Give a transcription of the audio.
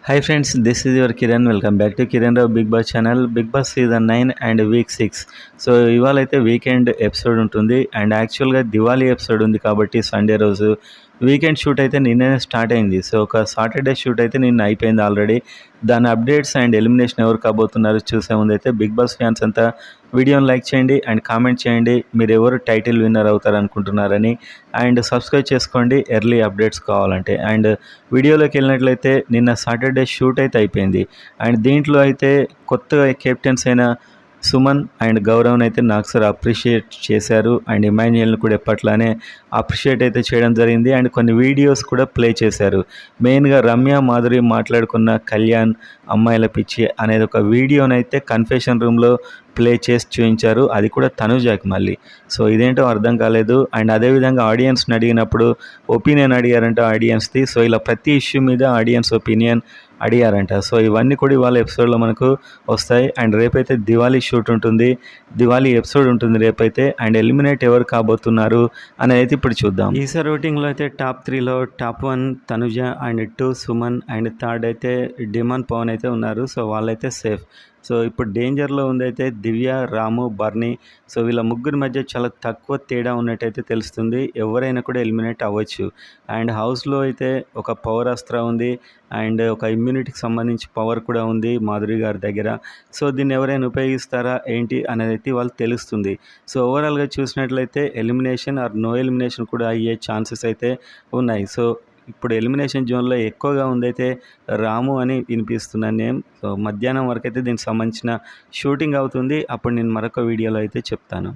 Hi friends, this is your Kiran. Welcome back to Kiran Rao Big Boss channel. Big Boss season 9 and week 6. So ఇవాళ అయితే weekend episode ఉంటుంది and యాక్చువల్గా Diwali episode ఉంది కాబట్టి Sunday రోజు weekend shoot అయితే నిన్ననే స్టార్ట్ అయింది. సో ఒక సాటర్డే షూట్ అయితే నిన్న అయిపోయింది ఆల్రెడీ. దాని అప్డేట్స్ అండ్ ఎలిమినేషన్ ఎవరు కాబోతున్నారు చూసే ముందు అయితే బిగ్ బాస్ ఫ్యాన్స్ అంతా వీడియోని లైక్ చేయండి అండ్ కామెంట్ చేయండి మీరు ఎవరు టైటిల్ విన్నర్ అవుతారు అనుకుంటున్నారని. అండ్ సబ్స్క్రైబ్ చేసుకోండి ఎర్లీ అప్డేట్స్ కావాలంటే. అండ్ వీడియోలోకి వెళ్ళినట్లయితే నిన్న సాటర్డే షూట్ అయితే అయిపోయింది అండ్ దీంట్లో అయితే కొత్తగా కెప్టెన్స్ అయిన సుమన్ అండ్ గౌరవ్ని అయితే నాకు సార్ అప్రిషియేట్ చేశారు అండ్ ఇమాన్యుయల్ని కూడా ఎప్పట్లానే అప్రిషియేట్ అయితే చేయడం జరిగింది అండ్ కొన్ని వీడియోస్ కూడా ప్లే చేశారు. మెయిన్గా రమ్య మాధురి మాట్లాడుకున్న కళ్యాణ్ అమ్మాయిల పిచ్చి అనేది ఒక వీడియోనైతే కన్ఫెషన్ రూమ్లో ప్లే చేసి చూపించారు, అది కూడా తనుజాకి మళ్ళీ. సో ఇదేంటో అర్థం కాలేదు. అండ్ అదేవిధంగా ఆడియన్స్ని అడిగినప్పుడు ఒపీనియన్ అడిగారంట ఆడియన్స్ది. సో ఇలా ప్రతి ఇష్యూ మీద ఆడియన్స్ ఒపీనియన్ అడిగారంట. సో ఇవన్నీ కూడా ఇవాళ ఎపిసోడ్లో మనకు వస్తాయి. అండ్ రేపైతే దివాళీ షూట్ ఉంటుంది, దివాళీ ఎపిసోడ్ ఉంటుంది రేపైతే. అండ్ ఎలిమినేట్ ఎవరు కాబోతున్నారు అనేది అయితే ఇప్పుడు చూద్దాం. ఈసారి ఓటింగ్లో అయితే టాప్ 3లో top 1 Tanuja and 2 Suman and third అయితే డిమాన్ పవన్ అయితే ఉన్నారు. సో వాళ్ళైతే సేఫ్. సో ఇప్పుడు డేంజర్లో ఉందైతే దివ్య, రాము, బర్నీ. సో వీళ్ళ ముగ్గురి మధ్య చాలా తక్కువ తేడా ఉన్నట్టయితే తెలుస్తుంది. ఎవరైనా కూడా ఎలిమినేట్ అవ్వచ్చు. అండ్ హౌస్లో అయితే ఒక పవర్ అస్త్ర ఉంది అండ్ ఒక ఇమ్యూనిటీకి సంబంధించి పవర్ కూడా ఉంది మాధురి గారి దగ్గర. సో దీన్ని ఎవరైనా ఉపయోగిస్తారా ఏంటి అనేది అయితే వాళ్ళు తెలుస్తుంది. సో ఓవరాల్గా చూసినట్లయితే ఎలిమినేషన్ ఆర్ నో ఎలిమినేషన్ కూడా అయ్యే ఛాన్సెస్ అయితే ఉన్నాయి. సో ఇప్పుడు ఎలిమినేషన్ జోన్లో ఎక్కువగా ఉందైతే రాము అని వినిపిస్తున్నాను నేను. సో మధ్యాహ్నం వరకు అయితే దీనికి సంబంధించిన షూటింగ్ అవుతుంది. అప్పుడు నేను మరొక వీడియోలో అయితే చెప్తాను.